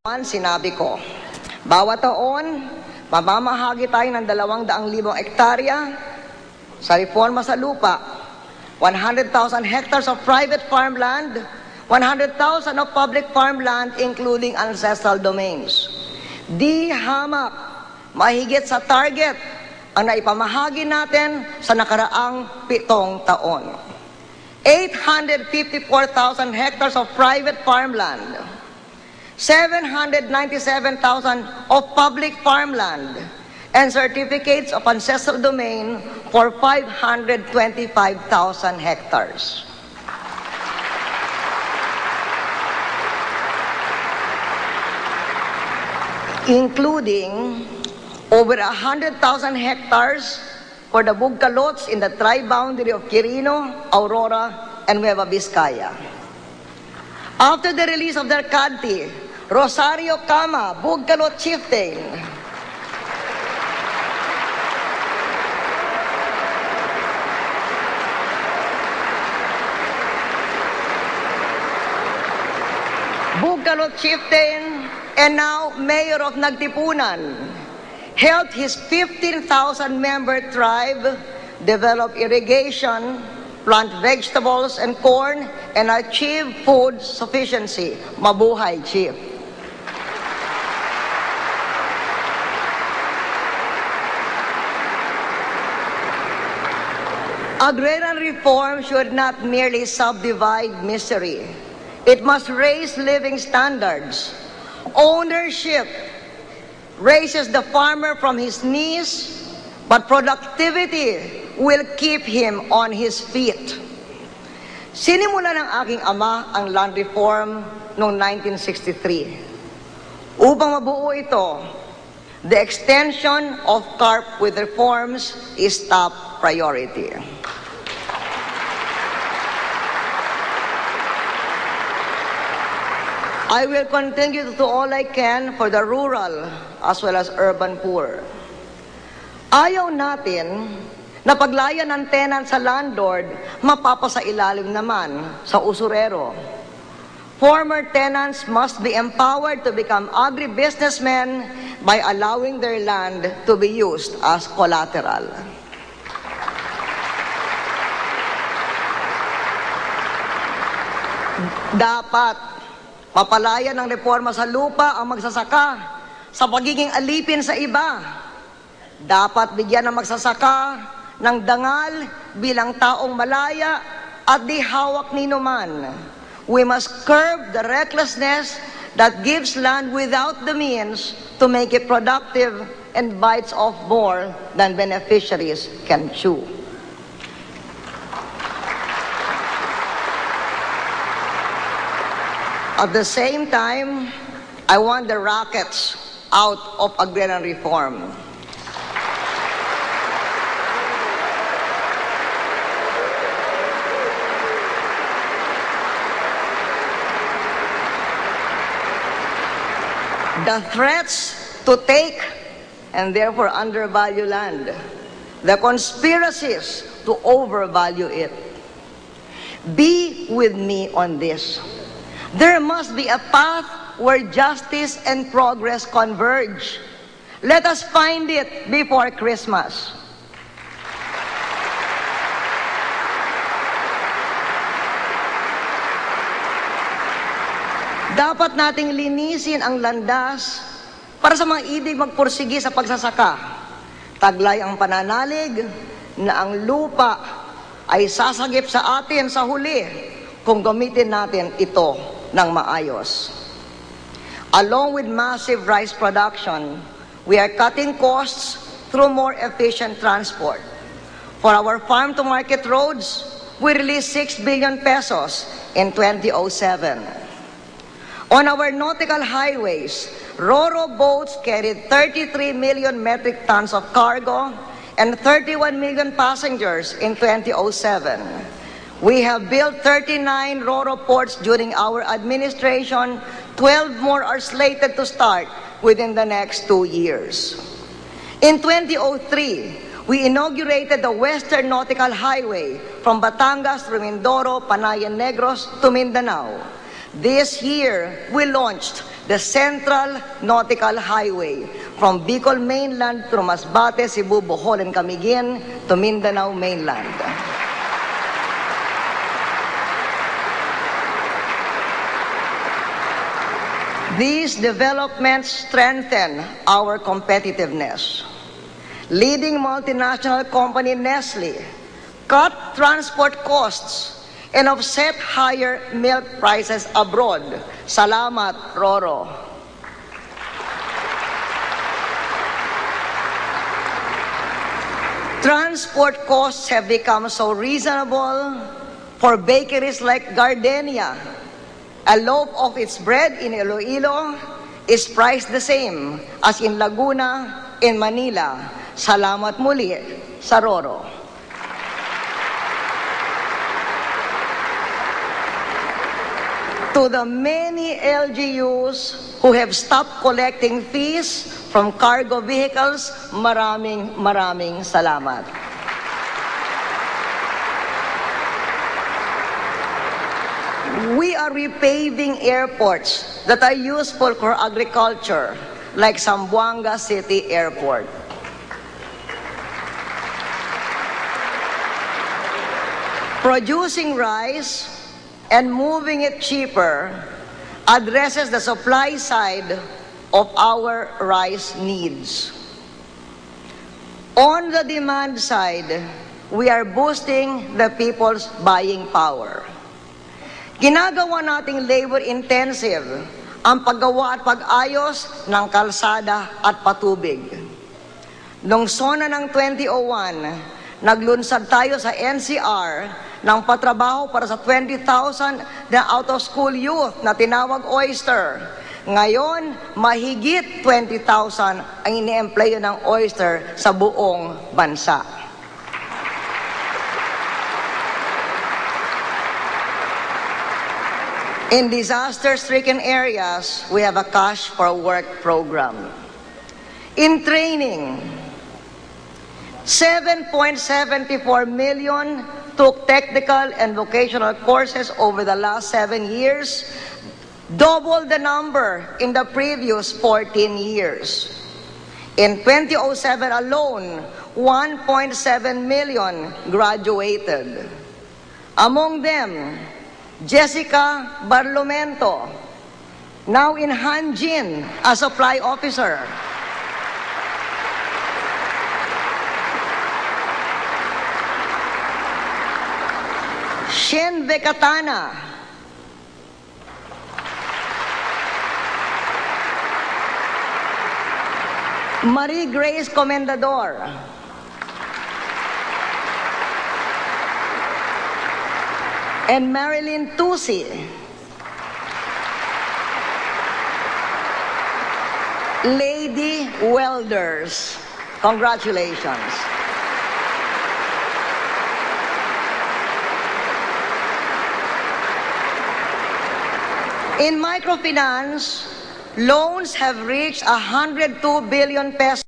Sinabi ko, bawat taon, mamamahagi tayo ng 200,000 hektarya sa reforma sa lupa, 100,000 hectares of private farmland, 100,000 of public farmland including ancestral domains. Di hamak, mahigit sa target ang naipamahagi natin sa nakaraang 7 taon. 854,000 hectares of private farmland, 797,000 of public farmland, and certificates of ancestral domain for 525,000 hectares. Including over 100,000 hectares for the Bugkalots in the tri-boundary of Quirino, Aurora, and Nueva Vizcaya. After the release of their Kanti, Rosario Kama, Bugkalot Chieftain, Bugkalot Chieftain, and now Mayor of Nagtipunan, helped his 15,000-member tribe develop irrigation, plant vegetables and corn, and achieve food sufficiency. Mabuhay, Chief. Agrarian reform should not merely subdivide misery. It must raise living standards. Ownership raises the farmer from his knees, but productivity will keep him on his feet. Sinimula ng aking ama ang land reform noong 1963. Upang mabuo ito, the extension of CARP with reforms is top priority. I will continue to do all I can for the rural as well as urban poor. Ayaw natin na paglayan ng tenant sa landlord, mapapasailalim naman sa usurero. Former tenants must be empowered to become agribusinessmen by allowing their land to be used as collateral. Dapat mapalaya ng reforma sa lupa ang magsasaka sa pagiging alipin sa iba. Dapat bigyan ng magsasaka ng dangal bilang taong malaya at di hawak ni numan. We must curb the recklessness that gives land without the means to make it productive and bites off more than beneficiaries can chew. At the same time, I want the rackets out of agrarian reform. The threats to take and therefore undervalue land, the conspiracies to overvalue it. Be with me on this. There must be a path where justice and progress converge. Let us find it before Christmas. Dapat nating linisin ang landas para sa mga ibig magpursigi sa pagsasaka. Taglay ang pananalig na ang lupa ay sasagip sa atin sa huli kung gamitin natin ito ng maayos. Along with massive rice production, we are cutting costs through more efficient transport. For our farm-to-market roads, we released 6 billion pesos in 2007. On our nautical highways, Ro-Ro boats carried 33 million metric tons of cargo and 31 million passengers in 2007. We have built 39 Ro-Ro ports during our administration. 12 more are slated to start within the next 2 years. In 2003, we inaugurated the Western Nautical Highway from Batangas to Mindoro, Panay, and Negros to Mindanao. This year, we launched the Central Nautical Highway from Bicol mainland through Masbate, Cebu, Bohol, and Camiguin to Mindanao mainland. These developments strengthen our competitiveness. Leading multinational company Nestle cut transport costs and offset higher milk prices abroad. Salamat, Roro. Transport costs have become so reasonable for bakeries like Gardenia. A loaf of its bread in Iloilo is priced the same as in Laguna, in Manila. Salamat muli sa Roro. To the many LGUs who have stopped collecting fees from cargo vehicles, maraming salamat. We are repaving airports that are useful for agriculture, like Zamboanga City Airport. Producing rice and moving it cheaper addresses the supply side of our rice needs. On the demand side, we are boosting the people's buying power. Ginagawa nating labor-intensive ang paggawa at pag-ayos ng kalsada at patubig. Noong SONA ng 2001, naglunsad tayo sa NCR ng patrabaho para sa 20,000 na out-of-school youth na tinawag Oyster. Ngayon, mahigit 20,000 ang ini-employo ng Oyster sa buong bansa. In disaster-stricken areas, we have a Cash for Work program. In training, 7.74 million took technical and vocational courses over the last 7 years, double the number in the previous 14 years. In 2007 alone, 1.7 million graduated. Among them, Jessica Barlomento, now in Hanjin as supply officer. Shen Vekatana, Marie Grace Comendador, and Marilyn Tusi. Lady Welders. Congratulations. In microfinance, loans have reached 102 billion pesos